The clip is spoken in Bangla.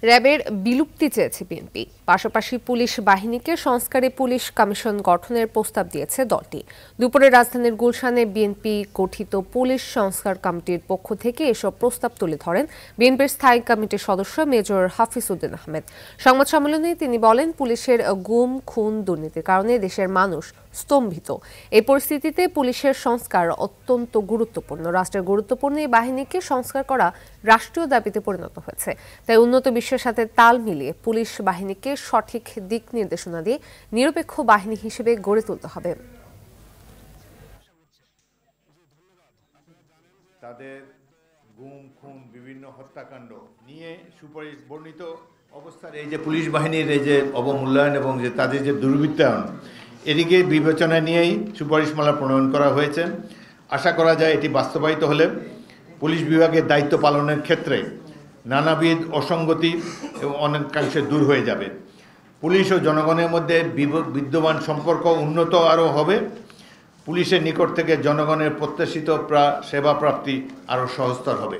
র্যাবের বিলুপ্তি চেয়েছে বিএনপি। পাশাপাশি পুলিশ বাহিনীকে সংস্কারে পুলিশ কমিশন গঠনের প্রস্তাব দিয়েছে দলটি। দুপুরে রাজধানীর গুলশানে বিএনপি গঠিত পুলিশ সংস্কার কমিটির পক্ষ থেকে এসব প্রস্তাব তুলে ধরেন বিএনপির স্থায়ী কমিটির সদস্য মেজর হাফিজ উদ্দিন আহমেদ। সংবাদ সম্মেলনে তিনি বলেন, পুলিশের গুম, খুন, দুর্নীতির কারণে দেশের মানুষ স্তম্ভিত। এই পরিস্থিতিতে পুলিশের সংস্কার অত্যন্ত গুরুত্বপূর্ণ। রাষ্ট্রের গুরুত্বপূর্ণ এই বাহিনীকে সংস্কার করা রাষ্ট্রীয় দাবিতে পরিণত হয়েছে। তাই উন্নত বিশ্বের সাথে তাল মিলিয়ে পুলিশ বাহিনীকে সঠিক দিক নির্দেশনা দিয়ে নিরপেক্ষ বাহিনী হিসেবে গড়ে তুলতে হবে। তাদের গুম, খুন, বিভিন্ন হত্যাকাণ্ড নিয়ে সুপারিশ বর্ণিত অবস্থার এই যে পুলিশ বাহিনীর এই যে অবমূল্যায়ন এবং যে তাদের যে দুর্বৃত্তায়ন, এদিকে বিবেচনায় নিয়েই সুপারিশমালা প্রণয়ন করা হয়েছে। আশা করা যায় এটি বাস্তবায়িত হলে পুলিশ বিভাগের দায়িত্ব পালনের ক্ষেত্রে নানাবিধ অসঙ্গতি এবং অনেকাংশে দূর হয়ে যাবে। পুলিশ ও জনগণের মধ্যে বিদ্যমান সম্পর্ক উন্নত আরও হবে। পুলিশের নিকট থেকে জনগণের প্রত্যাশিত সেবা প্রাপ্তি আরও সহজতর হবে।